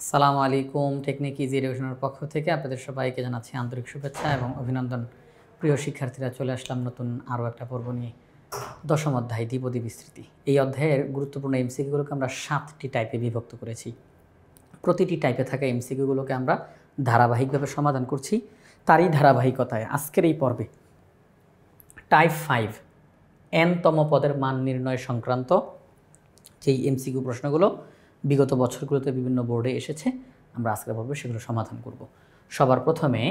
আসসালামু আলাইকুম। Technique easy এডুকেশনের পক্ষ থেকে আপনাদের সবাইকে জানাচ্ছি আন্তরিক শুভেচ্ছা এবং অভিনন্দন। প্রিয় শিক্ষার্থীরা, চলে আসলাম নতুন আরও একটা পর্ব নিয়ে। দশম অধ্যায় দ্বিপদী বিস্তৃতি। এই অধ্যায়ের গুরুত্বপূর্ণ এমসিকিউগুলোকে আমরা 7টি টাইপে বিভক্ত করেছি। প্রতিটি টাইপে থাকা এমসিকিউগুলোকে আমরা ধারাবাহিকভাবে সমাধান করছি। তারই ধারাবাহিকতায় আজকের এই পর্বে টাইপ 5 n-তম পদের মান নির্ণয় সংক্রান্ত যেই এমসিকিউ প্রশ্নগুলো বিগত বছরগুলোতে বিভিন্ন বোর্ডে এসেছে, আমরা আজকের পর্বে সেগুলো সমাধান করব। সবার প্রথমে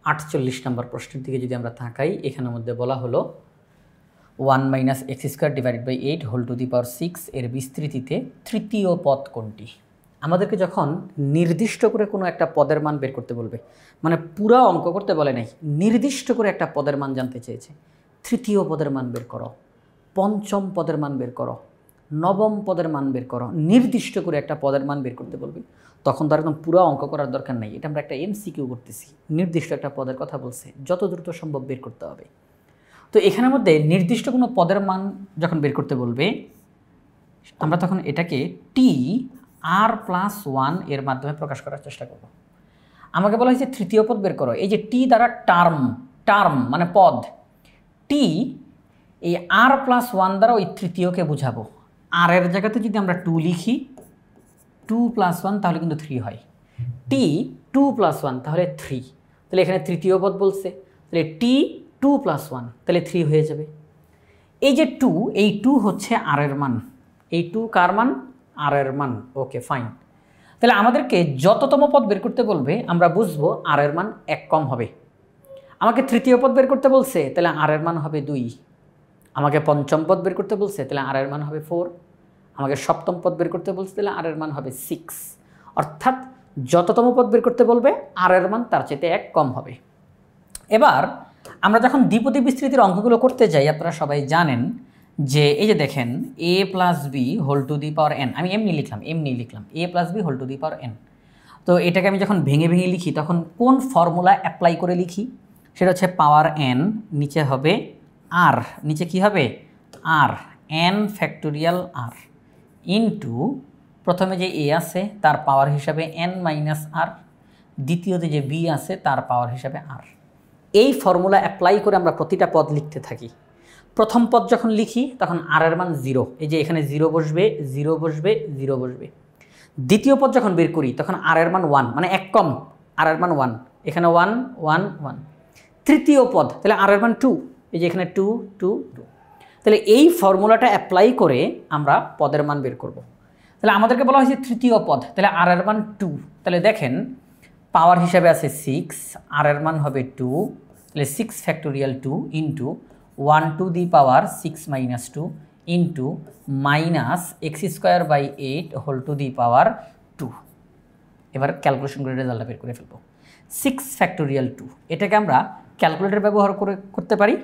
48 নম্বর প্রশ্নের দিকে যদি আমরা তাকাই, এখানের মধ্যে বলা হলো 1 - x² / 8 whole to the power 6 এর বিস্তৃতিতে তৃতীয় পদ কোনটি? আমাদেরকে যখন নির্দিষ্ট করে কোনো একটা পদের মান বের করতে বলবে, মানে পুরো অঙ্ক করতে বলে নাই, নির্দিষ্ট করে একটা পদের মান জানতে চেয়েছে। তৃতীয় পদের মান বের করো, পঞ্চম পদের মান বের করো, নবম পদের মান বের করো, নির্দিষ্ট করে একটা পদের মান বের করতে বলবে। তখন তার একদম পুরো অঙ্ক করার দরকার নেই, এটা আমরা একটা এমসিকিউ করতেছি। নির্দিষ্ট একটা পদের কথা বলছে, যত দ্রুত সম্ভব বের করতে হবে। তো এখানের মধ্যে নির্দিষ্ট কোনো পদের মান যখন বের করতে বলবে, আমরা তখন এটাকে TR+1 এর মাধ্যমে প্রকাশ করার চেষ্টা করব। আমাকে বলা হয়েছে তৃতীয় পদ বের করো। এই যে টি দ্বারা টার্ম মানে পদ, টি এই R+1 দ্বারা ওই তৃতীয়কে বুঝাবো। আর এর জায়গাতে যদি আমরা 2 লিখি, 2+1 তাহলে কিন্তু 3 হয়। টি 2+1 তাহলে 3, তাহলে এখানে তৃতীয় পদ বলছে, তাহলে টি 2+1 তাহলে 3 হয়ে যাবে। এই যে 2, এই 2 হচ্ছে আর এর মান, এই 2 কার মান? আর এর মান। ওকে, ফাইন। তাহলে আমাদেরকে যততম পদ বের করতে বলবে, আমরা বুঝবো আর এর মান 1 কম হবে। আমাকে তৃতীয় পদ বের করতে বলছে, তাহলে আর এর মান হবে 2। আমাকে পঞ্চম পদ বের করতে বলছে, তাহলে আর এর মান হবে 4। আমাকে সপ্তম পদ বের করতে বলছে, তাহলে আর এর মান হবে 6। অর্থাৎ যততম পদ বের করতে বলবে, আর এর মান তার চাইতে 1 কম হবে। এবার আমরা যখন দ্বিপদী বিস্তৃতির অঙ্কগুলো করতে যাই, আপনারা সবাই জানেন যে এই যে দেখেন a+b whole to the power n, আমি এমনি লিখলাম a+b whole to the power n। তো এটাকে আমি যখন ভেঙে ভেঙে লিখি, তখন কোন ফর্মুলা অ্যাপ্লাই করে লিখি? সেটা হচ্ছে পাওয়ার n, নিচে হবে r, নিচে কি হবে? r, n factorial r into প্রথমে যে a আছে তার পাওয়ার হিসাবে n - r, দ্বিতীয়তে যে b আছে তার পাওয়ার হিসাবে r। এই ফর্মুলা অ্যাপ্লাই করে আমরা প্রতিটা পদ লিখতে থাকি। প্রথম পদ যখন লিখি তখন আর এর মান 0, এই যে এখানে 0 বসবে, 0 বসবে, 0 বসবে। দ্বিতীয় পদ যখন বের করি তখন আর এর মান 1, মানে 1 কম, আর এর মান 1, এখানে 1 1 1। তৃতীয় পদ, তাহলে আর এর মান 2, এই যে এখানে 2 2 2। তাহলে এই ফর্মুলাটা অ্যাপ্লাই করে আমরা পদের মান বের করব। তাহলে আমাদেরকে বলা হয়েছে তৃতীয় পদ, তাহলে আর এর মান 2। তাহলে দেখেন পাওয়ার হিসাবে আছে 6, আর এর মান হবে 2, তাহলে 6 factorial 2 into 1 to the power 6 - 2 into -x² / 8 whole to the power 2। এবার ক্যালকুলেশন করে রেজাল্টটা বের করে ফেলবো। 6 ফ্যাক্টোরিয়াল 2, এটাকে আমরা ক্যালকুলেটর ব্যবহার করে করতে পারি,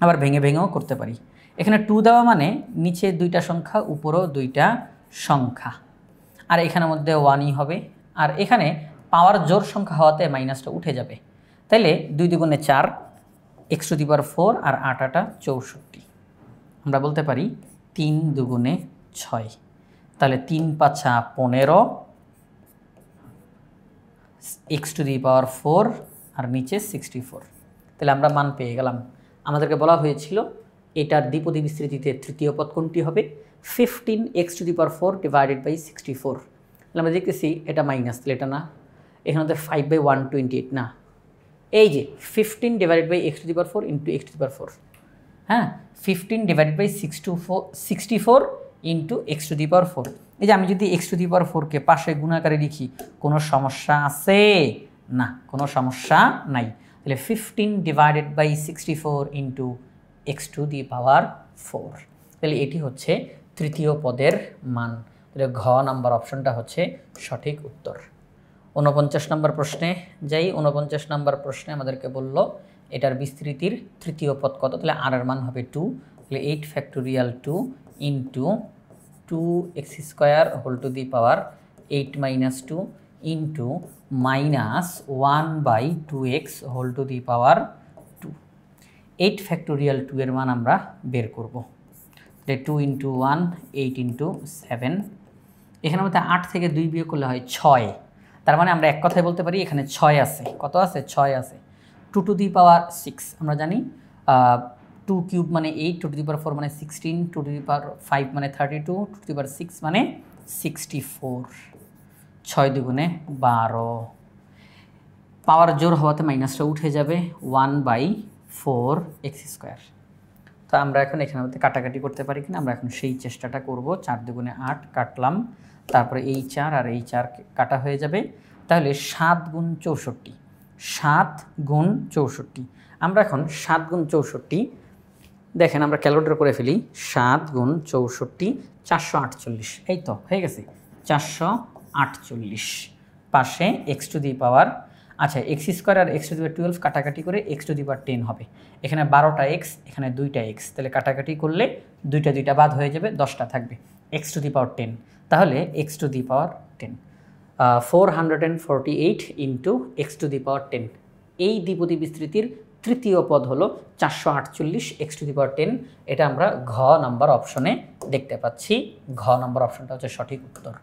আবার ভেঙে ভেঙেও করতে পারি। এখানে 2 দেওয়া মানে নিচে 2টা সংখ্যা, উপরেও 2টা সংখ্যা, আর এখানের মধ্যে 1ই হবে। আর এখানে পাওয়ার জোর সংখ্যা হওয়াতে মাইনাসটা উঠে যাবে। তাইলে 2 দুগুণে 4, x⁴ আর 8 × 64। আমরা বলতে পারি 3 দুগুণে 6, তাহলে 3 × 5 = 15, x⁴ আর নিচে 64। তাহলে আমরা মান পেয়ে গেলাম। আমাদেরকে বলা হয়েছিল এটার দ্বিপদী বিস্তৃতিতে তৃতীয় পদ কোনটি হবে? 15x⁴ / 64। তাহলে আমরা দেখতেছি এটা মাইনাস, তাহলে এটা না, এখানে 5/128 না, এই যে 15 / x⁴ ইন্টু x⁴, হ্যাঁ, 15 / 64 ইন্টু x⁴। এই যে আমি যদি x⁴কে পাশে গুণাকারে লিখি, কোনো সমস্যা আছে? না, কোনো সমস্যা নাই। তাহলে 15 / 64 ইন্টু x⁴। তাহলে এটি হচ্ছে তৃতীয় পদের মান। তাহলে ঘ নাম্বার অপশনটা হচ্ছে সঠিক উত্তর। 49 নম্বর প্রশ্নে যাই। 49 নম্বর প্রশ্নে আমাদেরকে বলল এটার বিস্তৃতির তৃতীয় পদ কত? তাহলে আর এর মান হবে 2, তাহলে 8 factorial 2 into 2x² whole to the power 8 - 2 into -1/2x whole to the power 2। 8 factorial 2 এর মান আমরা বের করব। 2 × 1 8 × 7 এখানের মধ্যে 8 থেকে 2 বিয়োগ করলে হয় 6। তার মানে আমরা এক কথায় বলতে পারি এখানে 6 আছে। কত আছে? 6 আছে। 2 টু দি পাওয়ার 6 আমরা জানি, 2 কিউব মানে 8, 2 টু দি পাওয়ার 4 মানে 16, 2 টু দি পাওয়ার 5 মানে 32, 2 টু দি পাওয়ার 6 মানে 64। 6 দুগুণে 12। পাওয়ার জোর হওয়াতে মাইনাসটা উঠে যাবে, 1/4 এক্স স্কোয়ার। তো আমরা এখন এখানের মধ্যে কাটাকাটি করতে পারি কিনা আমরা এখন সেই চেষ্টাটা করব। 4 দুগুণে 8 কাটলাম, তারপরে এই 4 আর এই 4 কাটা হয়ে যাবে। তাহলে 7 গুণ 64, 7 গুণ 64। আমরা এখন 7 গুণ 64 দেখেন আমরা ক্যালকুলেটর করে ফেলি। 7 গুণ 64 448। এই তো হয়ে গেছে 448। পাশে এক্স টু দি পাওয়ার, আচ্ছা এক্স স্কোয়ার আর এক্স টু দি পাওয়ার 12 কাটাকাটি করে এক্স টু দি পাওয়ার 10 হবে। এখানে 12টা এক্স, এখানে 2টা এক্স, তাহলে কাটাকাটি করলে 2টা বাদ হয়ে যাবে, 10টা থাকবে। এক্স টু দি পাওয়ার 10, তাহলে x to the power 10 448 into x to the power 10। এই দ্বিপদী বিস্তৃতির তৃতীয় পদ হলো 448 এক্স টু দি পাওয়ার 10। এটা আমরা ঘ নাম্বার অপশনে দেখতে পাচ্ছি। ঘ নাম্বার অপশনটা হচ্ছে সঠিক উত্তর।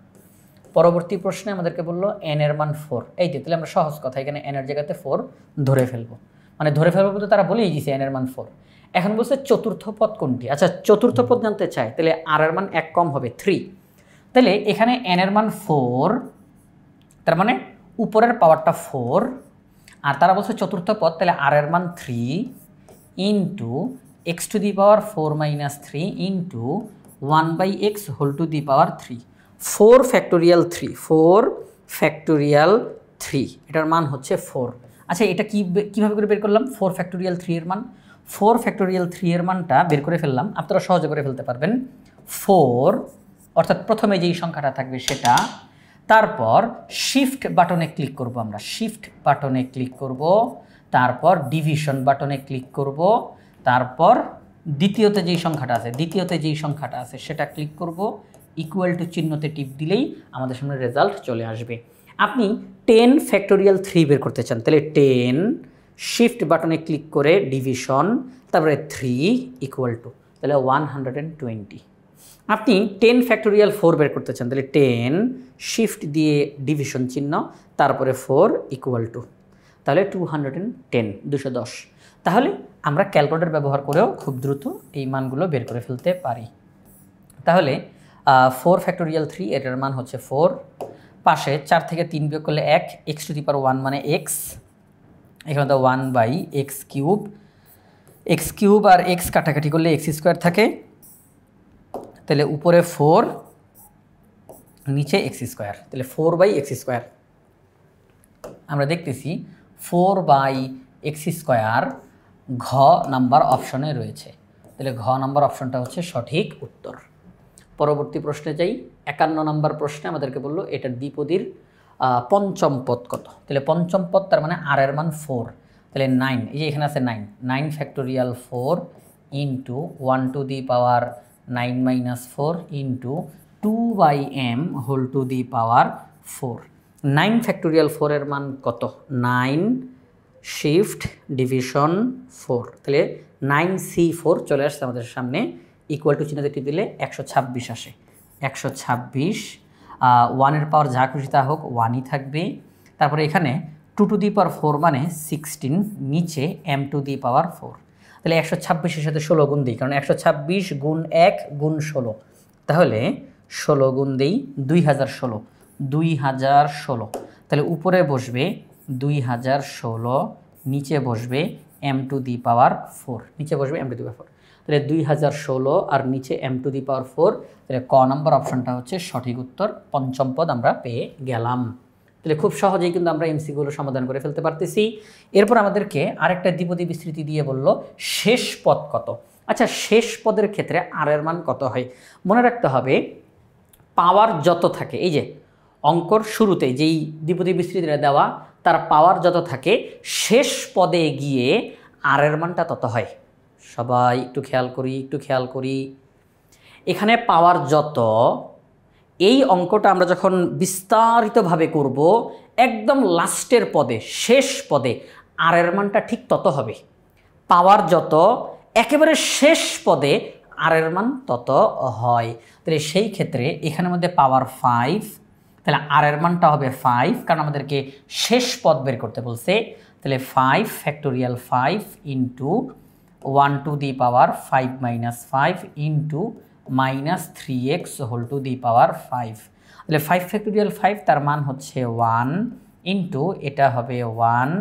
পরবর্তী প্রশ্নে আমাদেরকে বললো এন এর মান 4। এই যে তাহলে আমরা সহজ কথা এখানে এন এর জায়গাতে 4 ধরে ফেলবো, মানে ধরে ফেলবো বলতে তারা বলেই দিয়েছে এন এর মান 4। এখন বলছে চতুর্থ পদ কোনটি। আচ্ছা চতুর্থ পদ জানতে চাই, তাহলে আর এর মান 1 কম হবে 3। তাহলে এখানে এন এর মান 4, তার মানে উপরের পাওয়ারটা 4, আর তারা বলছে চতুর্থ পদ, তাহলে আর এর মান 3 into x to the power 4 মাইনাস 3 into 1/x whole to the power 3। 4 factorial 3, 4 factorial 3, এটার মান হচ্ছে 4। আচ্ছা এটা কীভাবে করে বের করলাম? 4 ফ্যাক্টোরিয়াল 3 এর মান, 4 ফ্যাক্টোরিয়াল 3 এর মানটা বের করে ফেললাম। আপনারা সহজে করে ফেলতে পারবেন। 4 অর্থাৎ প্রথমে যেই সংখ্যাটা থাকবে সেটা, তারপর শিফট বাটনে ক্লিক করব, আমরা শিফট বাটনে ক্লিক করব, তারপর ডিভিশন বাটনে ক্লিক করব, তারপর দ্বিতীয়তে যেই সংখ্যাটা আছে সেটা ক্লিক করব, ইকুয়াল টু চিহ্নতে টিপ দিলেই আমাদের সামনে রেজাল্ট চলে আসবে। আপনি 10 ফ্যাক্টোরিয়াল 3 বের করতে চান, তাহলে 10 শিফট বাটনে ক্লিক করে ডিভিশন, তারপরে 3 ইকুয়াল টু, তাহলে 120। আপনি 10 ফ্যাক্টোরিয়াল 4 বের করতে চান, তাহলে 10 শিফট দিয়ে ডিভিশন চিহ্ন, তারপরে 4 ইকুয়াল টু, তাহলে 210। তাহলে আমরা ক্যালকুলেটর ব্যবহার করেও খুব দ্রুত এই মানগুলো বের করে ফেলতে পারি। তাহলে 4 ফ্যাক্টোরিয়াল 3 এটার মান হচ্ছে 4। পাশে 4 থেকে 3 বিয়োগ করলে 1, এক্স টু দি পাওয়ার 1 মানে এক্স, এখানে তো 1/x কিউব, এক্স কিউব আর এক্স কাটাকাটি করলে এক্স স্কোয়ার থাকে, তাহলে উপরে 4 নিচে এক্স স্কোয়ার, তাহলে 4/x স্কোয়ার। আমরা দেখতেছি 4/x স্কোয়ার ঘ নাম্বার অপশনে রয়েছে, তাহলে ঘ নাম্বার অপশনটা হচ্ছে সঠিক উত্তর। পরবর্তী প্রশ্নে যাই। 51 নম্বর প্রশ্নে আমাদেরকে বললো এটার দ্বিপদীর পঞ্চম পদ কত। তাহলে পঞ্চম পদ তার মানে আর এর মান 4, তাহলে 9, এই যে এখানে আছে 9 factorial 4 into 1 to the power 9 minus 4 into 2/m whole to the power 4। 9 factorial 4 এর মান কত? 9 শিফট ডিভিশন 4, তাহলে 9c4 চলে আসছে আমাদের সামনে, ইকুয়াল টু চিহ্ন টিপ দিলে 126 আসে। 126, 1 এর পাওয়ার যা খুশি তা হোক 1ই থাকবে। তারপরে এখানে 2 টু দি পাওয়ার 4 মানে 16, নিচে m টু দি পাওয়ার 4, তাহলে 126-এর সাথে 16 গুণ দিই, কারণ 126 গুণ 1 গুণ 16, তাহলে 16 গুণ দিই 2016, তাহলে উপরে বসবে 2016, নিচে বসবে m টু দি পাওয়ার 4, নিচে বসবে m টু দি পাওয়ার 4, তাহলে 2016 আর নিচে m টু দি পাওয়ার 4, তাহলে ক নম্বর অপশনটা হচ্ছে সঠিক উত্তর। পঞ্চম পদ আমরা পেয়ে গেলাম। তাহলে খুব সহজেই কিন্তু আমরা এমসিকিউগুলো সমাধান করে ফেলতে পারতেছি। এরপর আমাদেরকে আরেকটা দ্বিপদী বিস্তৃতি দিয়ে বলল শেষ পদ কত। আচ্ছা শেষ পদের ক্ষেত্রে আর এর মান কত হয়? মনে রাখতে হবে পাওয়ার যত থাকে, এই যে অঙ্কর শুরুতে যেই দ্বিপদী বিস্তৃতিটা দেওয়া তার পাওয়ার যত থাকে শেষ পদে গিয়ে আর এর মানটা তত হয়। সবাই একটু খেয়াল করি, এখানে পাওয়ার যত, এই অঙ্কটা আমরা যখন বিস্তারিতভাবে করব একদম লাস্টের পদে শেষ পদে আর এর মানটা ঠিক তত হবে। পাওয়ার যত একেবারে শেষ পদে আর এর মান তত হয়। তাহলে সেই ক্ষেত্রে এখানের মধ্যে পাওয়ার 5, তাহলে আর এর মানটা হবে 5, কারণ আমাদেরকে শেষ পদ বের করতে বলছে। তাহলে 5 factorial 5 into 1 to the power 5 মাইনাস 5 into minus 3x whole to the power 5। তাহলে 5 ফ্যাক্টোরিয়াল 5 তার মান হচ্ছে 1 ইন্টু এটা হবে 1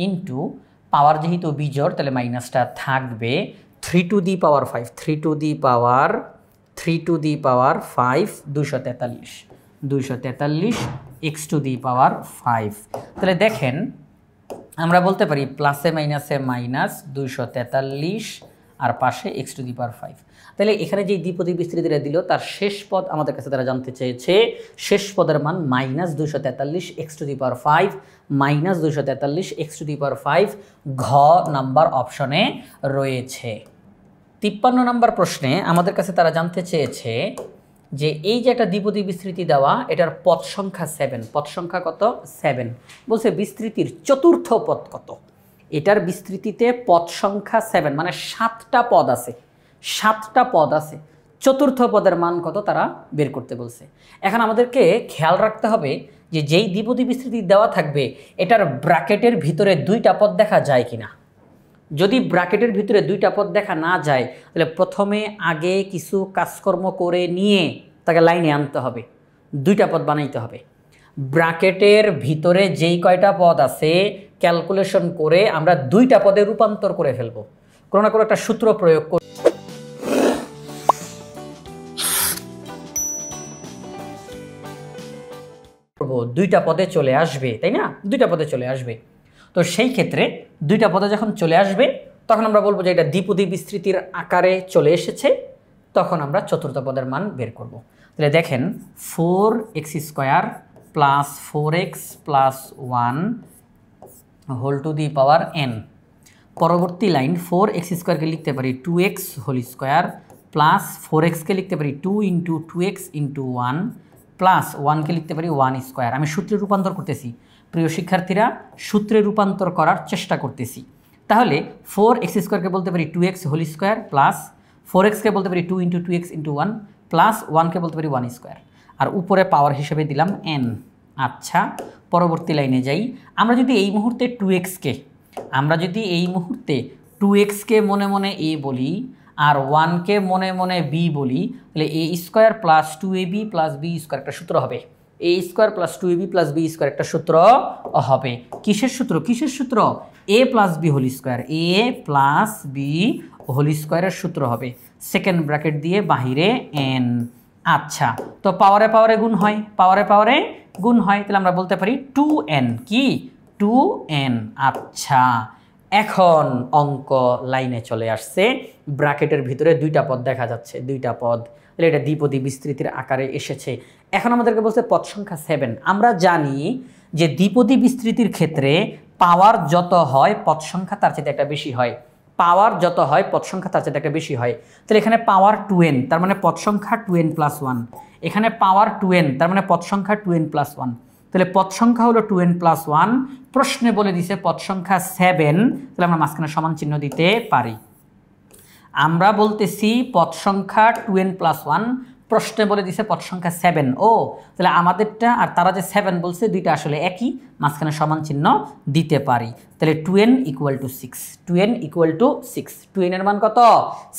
ইন্টু পাওয়ার যেহেতু বিজোড় তাহলে মাইনাসটা থাকবে 3 to the power 5, 3 to the power 5 243 x to the power 5। তাহলে দেখেন আমরা বলতে পারি প্লাসে মাইনাসে মাইনাস 243 আর পাশে x টু দি পাওয়ার 5। তাহলে এখানে যে দ্বিপদী বিস্তৃতিটা দিল তার শেষ পদ আমাদের কাছে তারা জানতে চেয়েছে, শেষ পদের মান minus 243 x to the power 5 মাইনাস 243 x টু দি পাওয়ার 5 ঘ নাম্বার অপশনে রয়েছে। 53 নম্বর প্রশ্নে আমাদের কাছে তারা জানতে চেয়েছে যে এই যে একটা দ্বিপদী বিস্তৃতি দেওয়া, এটার পদ সংখ্যা 7, পদ সংখ্যা কত? 7। বলছে বিস্তৃতির চতুর্থ পদ কত? এটার বিস্তৃতিতে পদ সংখ্যা 7, মানে 7টা পদ আছে, 7টা পদ আছে, চতুর্থ পদের মান কত তারা বের করতে বলছে। এখন আমাদেরকে খেয়াল রাখতে হবে যে যেই দ্বিপদী বিস্তৃতি দেওয়া থাকবে এটার ব্র্যাকেটের ভিতরে 2টা পদ দেখা যায় কিনা। যদি ব্র্যাকেটের ভিতরে 2টা পদ দেখা না যায় তাহলে প্রথমে আগে কিছু কাজকর্ম করে নিয়ে তাকে লাইনে আনতে হবে, 2টা পদ বানাইতে হবে। ব্র্যাকেটের ভিতরে যেই কয়টা পদ আছে ক্যালকুলেশন করে আমরা 2টা পদে রূপান্তর করে ফেলব, কোনো না কোনো একটা সূত্র প্রয়োগ করব, 2টা পদে চলে আসবে, তাই না? 2টা পদে চলে আসবে। তো সেই ক্ষেত্রে 2টা পদে যখন চলে আসবে তখন আমরা বলবো যে এটা দ্বিপদী বিস্তৃতির আকারে চলে এসেছে, তখন আমরা চতুর্থ পদের মান বের করব। তাহলে দেখেন 4x² plus 4x plus 1 whole to the power n। পরবর্তী লাইন 4x² লিখতে পারি 2x whole square plus 4x লিখতে পারি 2 ইন্টু 2x ইন্টু 1 প্লাস 1 লিখতে পারি 1 স্কোয়ার। আমি সূত্রে রূপান্তর করতেছি, প্রিয় শিক্ষার্থীরা, সূত্রে রূপান্তর করার চেষ্টা করতেছি। তাহলে 4x² বলতে পারি 2x whole square plus 4x বলতে পারি 2 ইন্টু 2x ইন্টু 1 প্লাস 1 বলতে পারি 1 স্কোয়ার, আর উপরে পাওয়ার হিসেবে দিলাম n। আচ্ছা, পরবর্তী লাইনে যাই। আমরা যদি এই মুহূর্তে 2x মনে মনে a বলি আর 1 মনে মনে b বলি, তাহলে a square plus 2ab plus b square একটা সূত্র হবে, a square plus 2ab plus b square একটা সূত্র হবে। কিসের সূত্র? a plus b whole square, a plus b whole স্কোয়ারের সূত্র হবে, সেকেন্ড ব্র্যাকেট দিয়ে বাহিরে n। আচ্ছা, তো পাওয়ারে পাওয়ারে গুণ হয়, তাহলে আমরা বলতে পারি 2n, কি 2n। আচ্ছা, এখন অঙ্ক লাইনে চলে আসছে, ব্র্যাকেটের ভিতরে 2টা পদ দেখা যাচ্ছে, 2টা পদ, তাহলে এটা দ্বিপদী বিস্তৃতির আকারে এসেছে। এখন আমাদেরকে বলছে পদ সংখ্যা 7। আমরা জানি যে দ্বিপদী বিস্তৃতির ক্ষেত্রে পাওয়ার যত হয় পদ সংখ্যা তার চেয়ে একটা বেশি হয়, পাওয়ার যত হয় পদ সংখ্যা তার চেয়ে একটা বেশি হয়। তাহলে এখানে পাওয়ার 2n তার মানে পদ সংখ্যা 2n প্লাস 1, এখানে পাওয়ার 2n তার মানে পদ সংখ্যা 2n প্লাস 1, তাহলে পদ সংখ্যা হলো 2n প্লাস 1। প্রশ্নে বলে দিছে পদ সংখ্যা 7, তাহলে আমরা মাঝখানে সমান চিহ্ন দিতে পারি। আমরা বলতেছি পদ সংখ্যা 2n প্লাস 1, প্রশ্নে বলে দিছে পদ সংখ্যা 7। ও তাহলে আমাদেরটা আর তারা যে 7 বলছে দুইটা আসলে একই, মাঝখানে সমান চিহ্ন দিতে পারি। তাহলে 2n equal to 6, 2n equal to 6, 2n এর মান কত?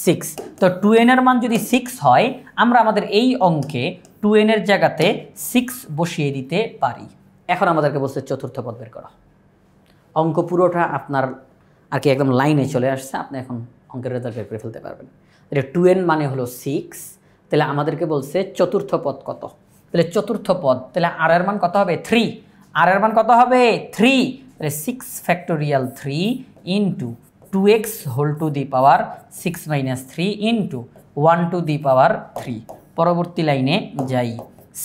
6। তো 2n এর মান যদি 6 হয় আমরা আমাদের এই অঙ্কে 2n এর জায়গাতে 6 বসিয়ে দিতে পারি। এখন আমাদেরকে বলছে চতুর্থ পদ বের করা। অঙ্ক পুরোটা আপনার আর কি একদম লাইনে চলে আসছে, আপনি এখন অঙ্কের রেজাল্ট বের করে ফেলতে পারবেন। তাহলে 2n মানে হলো 6, তাহলে আমাদেরকে বলছে চতুর্থ পদ কত, তাহলে চতুর্থ পদ, তাহলে আর এর মান কত হবে? 3, আর এর মান কত হবে? 3, তাহলে 6 factorial 3 into 2x whole to the power 6 মাইনাস 3 ইন্টু 1 টু দি পাওয়ার 3। পরবর্তী লাইনে যাই,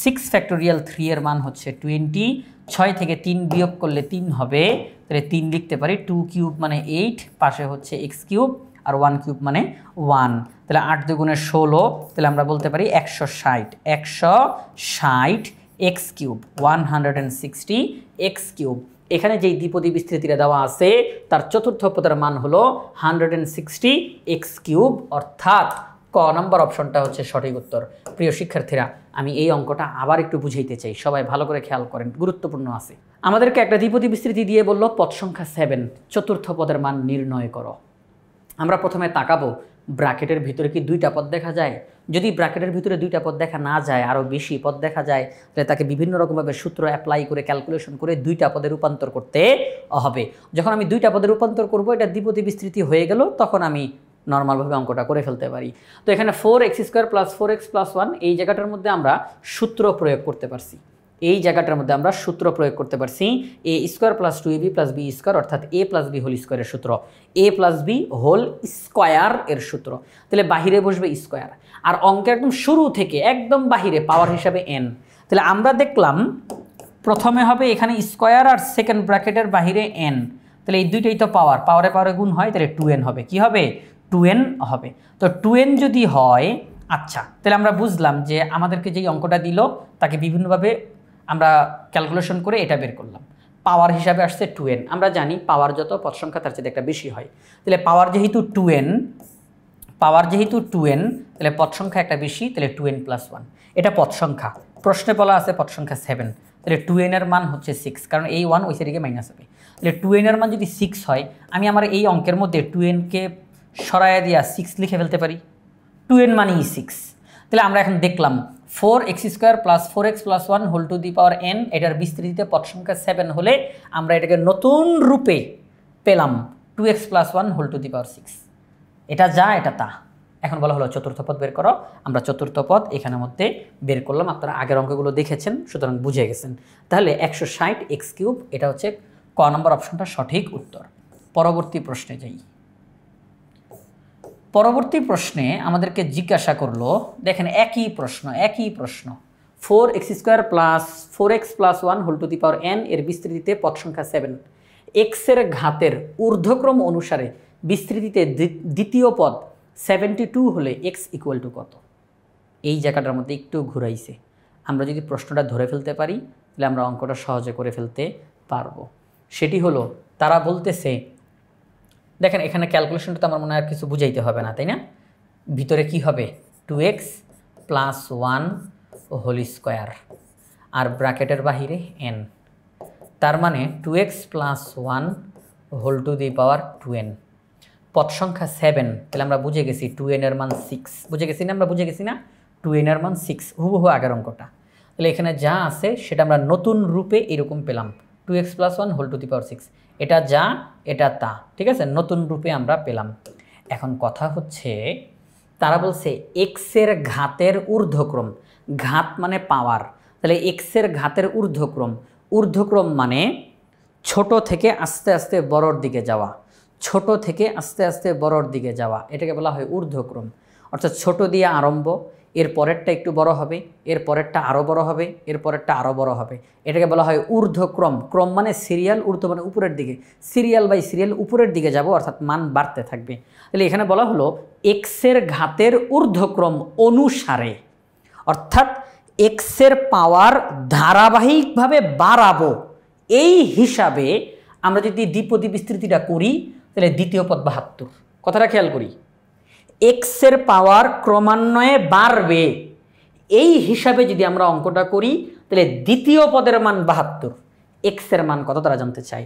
6 ফ্যাক্টোরিয়াল 3 এর মান হচ্ছে 20, 6 থেকে 3 বিয়োগ করলে 3 হবে, তাহলে 3 লিখতে পারি, 2 কিউব মানে 8, পাশে হচ্ছে x কিউব আর 1 কিউব মানে 1, তাহলে 8 দুগুণে 16, তাহলে আমরা বলতে পারি 160 x কিউব, 160 x কিউব। এখানে যেই দ্বিপদী বিস্তৃতিটা দেওয়া আছে তার চতুর্থ পদের মান হলো 160 x কিউব, অর্থাৎ ক নম্বর অপশনটা হচ্ছে সঠিক উত্তর। প্রিয় শিক্ষার্থীরা, আমি এই অঙ্কটা আবার একটু বুঝাইতে চাই, সবাই ভালো করে খেয়াল করেন, গুরুত্বপূর্ণ আছে। আমাদেরকে একটা দ্বিপদী বিস্তৃতি দিয়ে বলল পদ সংখ্যা 7, চতুর্থ পদের মান নির্ণয় করো। আমরা প্রথমে তাকাবো ব্র্যাকেটের ভিতরে কি দুইটা পদ দেখা যায়। যদি ব্র্যাকেটের ভিতরে দুইটা পদ দেখা না যায়, আরও বেশি পদ দেখা যায়, তাহলে তাকে বিভিন্ন রকমভাবে সূত্র অ্যাপ্লাই করে ক্যালকুলেশন করে দুইটা পদে রূপান্তর করতে হবে। যখন আমি দুইটা পদে রূপান্তর করব, এটা দ্বিপদী বিস্তৃতি হয়ে গেল, তখন আমি নর্মালভাবে অঙ্কটা করে ফেলতে পারি। তো এখানে 4x² + 4x + 1 এই জায়গাটার মধ্যে আমরা সূত্র প্রয়োগ করতে পারছি। এই জায়গাটার মধ্যে আমরা সূত্র প্রয়োগ করতে পারছি a² + 2ab + b² অর্থাৎ a + b হোল স্কোয়ারের সূত্র, a + b হোল স্কোয়ার এর সূত্র। তাহলে বাহিরে বসবে স্কোয়ার, আর অঙ্কের একদম শুরু থেকে একদম বাহিরে পাওয়ার হিসাবে n। তাহলে আমরা দেখলাম প্রথমে হবে এখানে স্কোয়ার আর সেকেন্ড ব্র্যাকেটের বাহিরে n। তাহলে এই দুইটাই তো পাওয়ার, পাওয়ারে পাওয়ারে গুণ হয়, তাহলে 2n হবে। কি হবে? 2n হবে। তো 2n যদি হয়, আচ্ছা, তাহলে আমরা বুঝলাম যে আমাদেরকে যেই অঙ্কটা দিল তাকে বিভিন্নভাবে আমরা ক্যালকুলেশন করে এটা বের করলাম। পাওয়ার হিসাবে আসছে 2n। আমরা জানি পাওয়ার যত পদ সংখ্যা তার চেয়ে একটা বেশি হয়। তাহলে পাওয়ার যেহেতু 2n, তাহলে পদ সংখ্যা একটা বেশি, তাহলে 2n + 1। এটা পদ সংখ্যা, প্রশ্নে বলা আছে পদ সংখ্যা 7, তাহলে 2n এর মান হচ্ছে 6, কারণ এই 1 ওই সাইডে মাইনাস হবে। তাহলে 2n এর মান যদি 6 হয়, আমি আমার এই অঙ্কের মধ্যে 2n-কে সরাইয়া দিয়া 6 লিখে ফেলতে পারি। 2n মানেই 6। তাহলে আমরা এখন দেখলাম 4x² + 4x + 1 whole to the power n, এটার বিস্তৃতিতে পদ সংখ্যা 7 হলে আমরা এটাকে নতুন রূপে পেলাম 2x + 1 whole to the power 6। এটা যা এটা তা। এখন বলা হলো চতুর্থ পদ বের করো। আমরা চতুর্থ পদ এখানের মধ্যে বের করলাম। আপনারা আগের অঙ্কগুলো দেখেছেন, সুতরাং বুঝে গেছেন। তাহলে 160x³ এটা হচ্ছে ক নম্বর অপশনটা সঠিক উত্তর। পরবর্তী প্রশ্নে যাই। পরবর্তী প্রশ্নে আমাদেরকে জিজ্ঞাসা করলো, দেখেন একই প্রশ্ন 4x² + 4x + 1 whole to the power n এর বিস্তৃতিতে পদ সংখ্যা 7, x এর ঘাতের ঊর্ধ্বক্রম অনুসারে বিস্তৃতিতে দ্বিতীয় পদ 72 হলে x = কত? এই জায়গাটার মধ্যে একটু ঘুরাইছে। আমরা যদি প্রশ্নটা ধরে ফেলতে পারি, তাহলে আমরা অঙ্কটা সহজে করে ফেলতে পারবো। সেটি হলো, তারা বলতেছে, দেখেন এখানে ক্যালকুলেশনটা তো আমার মনে হয় আর কিছু বুঝাইতে হবে না, তাই না? ভিতরে কি হবে? 2x + 1 হোল স্কোয়ার, আর ব্র্যাকেটের বাহিরে n। তার মানে 2x + 1 whole to the power 2n। পদ সংখ্যা 7, তাহলে আমরা বুঝে গেছি 2n এর মান 6। বুঝে গেছি না? আমরা বুঝে গেছি না 2n এর মান 6, হুবহু আগের অঙ্কটা। তাহলে এখানে যা আছে সেটা আমরা নতুন রূপে এরকম পেলাম 2x + 1 whole to the power 6। এটা যা এটা তা, ঠিক আছে, নতুন রূপে আমরা পেলাম। এখন কথা হচ্ছে, তারা বলছে x এর ঘাতের ঊর্ধ্বক্রম, ঘাত মানে পাওয়ার, তাহলে x এর ঘাতের ঊর্ধ্বক্রম মানে ছোট থেকে আস্তে আস্তে বড়র দিকে যাওয়া, ছোট থেকে আস্তে আস্তে বড়র দিকে যাওয়া, এটাকে বলা হয় ঊর্ধ্বক্রম। অর্থাৎ ছোট দিয়ে আরম্ভ, এর পরেরটা একটু বড় হবে, এর পরেরটা আরও বড় হবে, এর পরেরটা আরও বড় হবে, এটাকে বলা হয় ঊর্ধ্বক্রম। ক্রম মানে সিরিয়াল, ঊর্ধ্ব মানে উপরের দিকে, সিরিয়াল বাই সিরিয়াল উপরের দিকে যাব, অর্থাৎ মান বাড়তে থাকবে। তাহলে এখানে বলা হলো x এর ঘাতের ঊর্ধ্বক্রম অনুসারে, অর্থাৎ x এর পাওয়ার ধারাবাহিকভাবে বাড়াবো, এই হিসাবে আমরা যদি দ্বিপদী বিস্তৃতিটা করি, তাহলে দ্বিতীয় পদ 72। কথাটা খেয়াল করি, x এর পাওয়ার ক্রমান্বয়ে বাড়বে, এই হিসাবে যদি আমরা অঙ্কটা করি, তাহলে দ্বিতীয় পদের মান 72। x এর মান কত তারা জানতে চাই।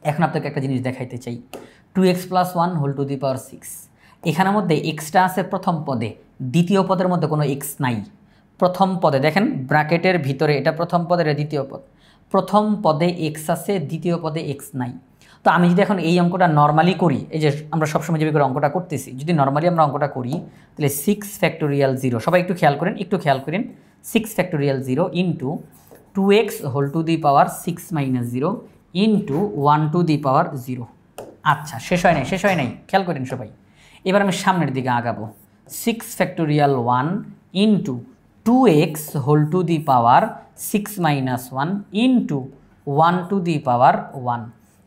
এখন আপনাকে একটা জিনিস দেখাইতে চাই, 2x + 1 whole to the power 6। এখানের মধ্যে এক্সটা আছে প্রথম পদে, দ্বিতীয় পদের মধ্যে কোনো x নাই। প্রথম পদে দেখেন ব্র্যাকেটের ভিতরে, এটা প্রথম পদের দ্বিতীয় পদ, প্রথম পদে x আছে, দ্বিতীয় পদে x নাই। তো আমি যদি এখন এই অঙ্কটা নর্মালি করি, এই যে আমরা সবসময় যেভাবে করে অঙ্কটা করতেছি, যদি নর্মালি আমরা অঙ্কটা করি, তাহলে 6 0, সবাই একটু খেয়াল করেন 6 into 2x whole to the power 6 - 0 into 1 to the power 0। আচ্ছা, শেষ হয় নাই, খেয়াল করেন সবাই। এবার আমি সামনের দিকে আগাবো, 6 into 2x whole to the power 6 - 1 into 1 to the power 1।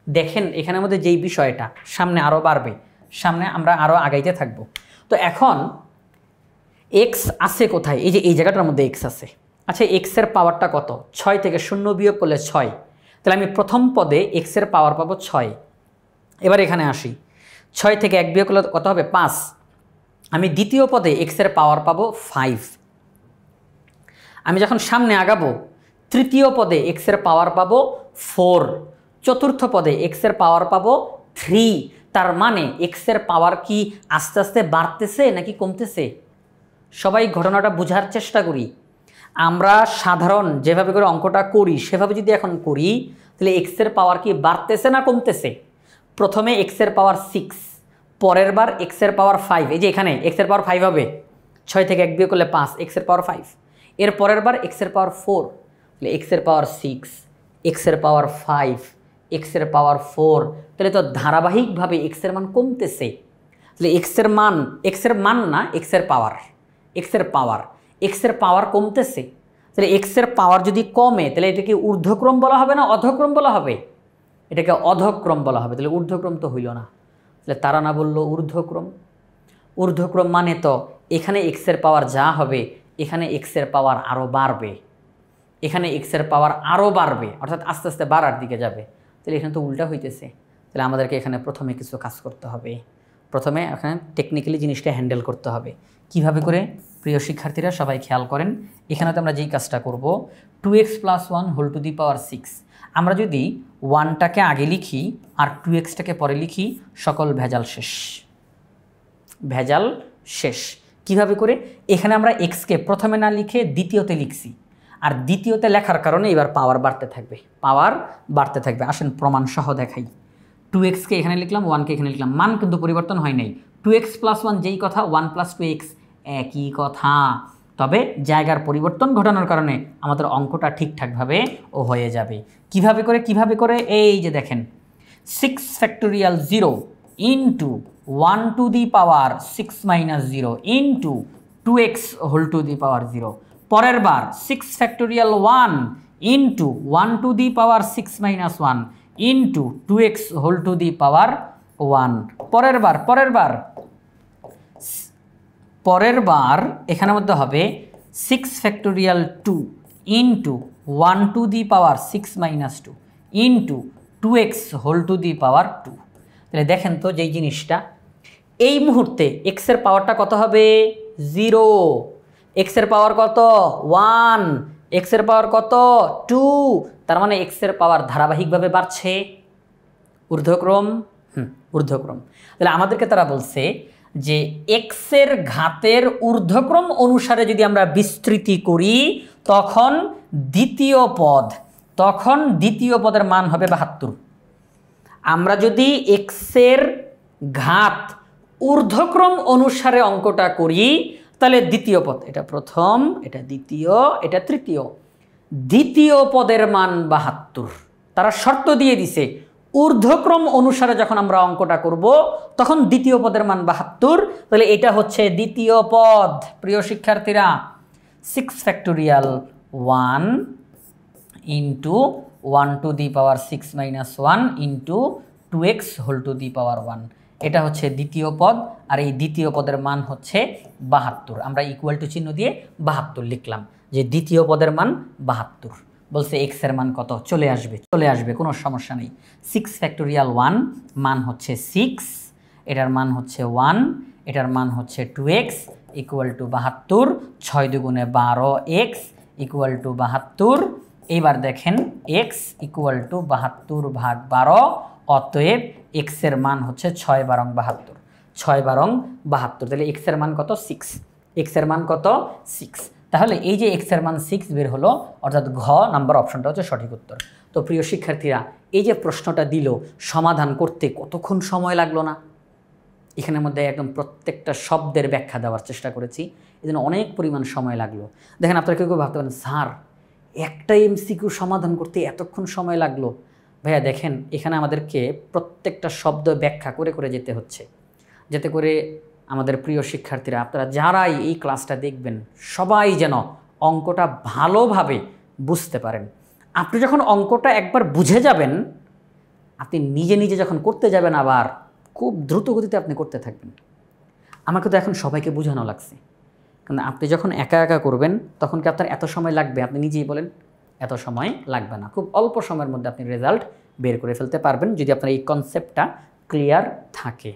দেখেন এখানের মধ্যে যেই বিষয়টা সামনে আরও বাড়বে, সামনে আমরা আরও আগাইতে থাকব। তো এখন x আছে কোথায়? এই যে এই জায়গাটার মধ্যে x আছে। আচ্ছা, x এর পাওয়ারটা কত? 6 থেকে 0 বিয়োগ করলে 6, তাহলে আমি প্রথম পদে x এর পাওয়ার পাবো 6। এবার এখানে আসি, 6 থেকে 1 বিয়োগ করলে কত হবে? 5। আমি দ্বিতীয় পদে এক্সের পাওয়ার পাবো 5। আমি যখন সামনে আগাবো তৃতীয় পদে এক্সের পাওয়ার পাবো 4, চতুর্থ পদে এক্সের পাওয়ার পাবো 3। তার মানে এক্সের পাওয়ার কি আস্তে আস্তে বাড়তেছে নাকি কমতেছে? সবাই ঘটনাটা বোঝার চেষ্টা করি। আমরা সাধারণ যেভাবে করে অঙ্কটা করি সেভাবে যদি এখন করি তাহলে এক্সের পাওয়ার কি বাড়তেছে না কমতেছে? প্রথমে এক্সের পাওয়ার 6, পরের বার এক্সের পাওয়ার 5। এই যে এখানে এক্সের পাওয়ার 5 হবে, 6 থেকে 1 বিয়োগ করলে 5, এক্সের পাওয়ার 5। এর পরের বার এক্সের পাওয়ার 4, তাহলে এক্সের পাওয়ার 6, এক্সের পাওয়ার 5, এক্সের পাওয়ার 4। তাহলে তো ধারাবাহিকভাবে এক্সের মান কমতেছে। তাহলে এক্সের মান না এক্সের পাওয়ার কমতেছে। তাহলে এক্সের পাওয়ার যদি কমে তাহলে এটাকে ঊর্ধ্বক্রম বলা হবে না অধক্রম বলা হবে? এটাকে অধক্রম বলা হবে। তাহলে ঊর্ধ্বক্রম তো হইল না। তাহলে তারা না বলল ঊর্ধ্বক্রম মানে তো এখানে এক্সের পাওয়ার যা হবে এখানে এক্সের পাওয়ার আরও বাড়বে, এখানে এক্সের পাওয়ার আরও বাড়বে, অর্থাৎ আস্তে আস্তে বাড়ার দিকে যাবে। তাহলে এখানে তো উল্টা হইতেছে। তাহলে আমাদেরকে এখানে প্রথমে কিছু কাজ করতে হবে, প্রথমে এখানে টেকনিক্যালি জিনিসটা হ্যান্ডেল করতে হবে। কিভাবে করে প্রিয় শিক্ষার্থীরা সবাই খেয়াল করেন। এখানে তো আমরা যেই কাজটা করব 2x + 1 whole to the power 6। আমরা যদি 1টাকে আগে লিখি আর 2xটাকে পরে লিখি সকল ভেজাল শেষ। কিভাবে করে? এখানে আমরা এক্সকে প্রথমে না লিখে দ্বিতীয়তে লিখছি, আর দ্বিতীয়তে লেখার কারণে এবার পাওয়ার বাড়তে থাকবে। আসেন প্রমাণ সহ দেখাই। 2xকে এখানে লিখলাম, 1কে এখানে লিখলাম, মান কিন্তু পরিবর্তন হয় নাই। 2x + 1 যেই কথা, 1 + 2x একই কথা, তবে জায়গার পরিবর্তন ঘটানোর কারণে আমাদের অঙ্কটা ঠিকঠাকভাবে হয়ে যাবে। কিভাবে করে? এই যে দেখেন 6 factorial 0 into 1 to the power 6 - 0 into 2x whole to the power 0। পরের বার 6 factorial 1 into 1 to the power 6 - 1 into 2x whole to the power 1। পরের বার এখানের মধ্যে হবে 6 factorial 2 into 1 to the power 6 - 2 into 2x whole to the power 2। তাহলে দেখেন তো যেই জিনিসটা এই মুহূর্তে এক্সের পাওয়ারটা কত হবে? 0। এক্সের পাওয়ার কত? 1। এক্সের পাওয়ার কত? 2। তার মানে এক্সের পাওয়ার ধারাবাহিকভাবে বাড়ছে। ঊর্ধ্বক্রম। তাহলে আমাদেরকে তারা বলছে যে এক্সের ঘাতের ঊর্ধ্বক্রম অনুসারে যদি আমরা বিস্তৃতি করি তখন দ্বিতীয় পদের মান হবে 72। আমরা যদি এক্সের ঘাত ঊর্ধ্বক্রম অনুসারে অঙ্কটা করি তাহলে দ্বিতীয় পদ, এটা প্রথম, এটা দ্বিতীয়, এটা তৃতীয়, দ্বিতীয় পদের মান 72। তারা শর্ত দিয়ে দিছে ঊর্ধ্বক্রম অনুসারে যখন আমরা অঙ্কটা করব তখন দ্বিতীয় পদের মান 72। তাহলে এটা হচ্ছে দ্বিতীয় পদ। প্রিয় শিক্ষার্থীরা 6 factorial 1 into 1 to the power 6 - 1 into 2x whole to the power 1, এটা হচ্ছে দ্বিতীয় পদ। আর এই দ্বিতীয় পদের মান হচ্ছে 72। আমরা ইকুয়াল টু চিহ্ন দিয়ে 72 লিখলাম যে দ্বিতীয় পদের মান 72। বলছে এক্সের মান কত? চলে আসবে, কোনো সমস্যা নেই। 6 ফ্যাক্টোরিয়াল 1 মান হচ্ছে 6, এটার মান হচ্ছে 1, এটার মান হচ্ছে 2x ইকুয়াল টু 72। 6 দুগুণে 12x ইকুয়াল টু 72। এইবার দেখেন x ইকুয়াল টু 72 ভাগ 12, অতএব এক্সের মান হচ্ছে 6 × 72। 6 × 72, তাহলে এক্সের মান কত? 6। এক্সের মান কত? 6। তাহলে এই যে এক্সের মান 6 বের হলো, অর্থাৎ ঘ নাম্বার অপশনটা হচ্ছে সঠিক উত্তর। তো প্রিয় শিক্ষার্থীরা এই যে প্রশ্নটা দিল সমাধান করতে কতক্ষণ সময় লাগলো না? এখানের মধ্যে একদম প্রত্যেকটা শব্দের ব্যাখ্যা দেওয়ার চেষ্টা করেছি, এজন্য অনেক পরিমাণ সময় লাগলো। দেখেন আপনারা কেউ ভাবতে পারেন স্যার একটা এমসিকিউ সমাধান করতে এতক্ষণ সময় লাগলো। ভাইয়া দেখেন এখানে আমাদেরকে প্রত্যেকটা শব্দ ব্যাখ্যা করে যেতে হচ্ছে, যাতে করে আমাদের প্রিয় শিক্ষার্থীরা আপনারা যারাই এই ক্লাসটা দেখবেন সবাই যেন অঙ্কটা ভালোভাবে বুঝতে পারেন। আপনি যখন অঙ্কটা একবার বুঝে যাবেন আপনি নিজে যখন করতে যাবেন আবার খুব দ্রুত গতিতে আপনি করতে থাকবেন। আমাকে তো এখন সবাইকে বোঝানো লাগছে, কারণ আপনি যখন একা একা করবেন তখন কি আপনার এত সময় লাগবে? আপনি নিজেই বলেন, এত সময় লাগবে না। খুব অল্প সময়ের মধ্যে আপনি রেজাল্ট বের করে ফেলতে পারবেন যদি আপনার এই কনসেপ্টটা ক্লিয়ার থাকে।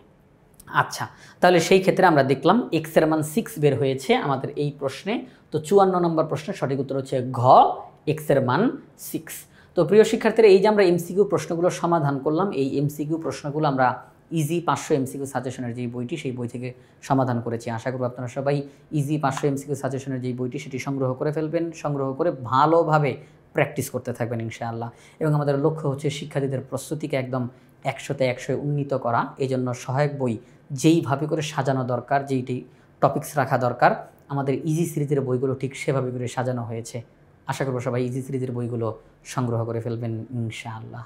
আচ্ছা, তাহলে সেই ক্ষেত্রে আমরা দেখলাম এক্সের মান 6 বের হয়েছে আমাদের এই প্রশ্নে। তো 54 নম্বর প্রশ্নের সঠিক উত্তর হচ্ছে ঘ, এক্সের মান 6। তো প্রিয় শিক্ষার্থীরা, এই যে আমরা এমসিকিউ প্রশ্নগুলো সমাধান করলাম, এই এমসিকিউ প্রশ্নগুলো আমরা ইজি 500 এমসিকিউ সাজেশনের যে বইটি, সেই বই থেকে সমাধান করেছি। আশা করব আপনারা সবাই ইজি 500 এমসিকিউ সাজেশনের যে বইটি, সেটি সংগ্রহ করে ফেলবেন, সংগ্রহ করে ভালোভাবে প্র্যাকটিস করতে থাকবেন ইনশাআল্লাহ। এবং আমাদের লক্ষ্য হচ্ছে শিক্ষার্থীদের প্রস্তুতিকে একদম 100তে 100 উন্নীত করা। এই জন্য সহায়ক বই যেইভাবে করে সাজানো দরকার, যেইটি টপিকস রাখা দরকার, আমাদের ইজি সিরিজের বইগুলো ঠিক সেভাবে করে সাজানো হয়েছে। আশা করব সবাই ইজি সিরিজের বইগুলো সংগ্রহ করে ফেলবেন ইনশাআল্লাহ।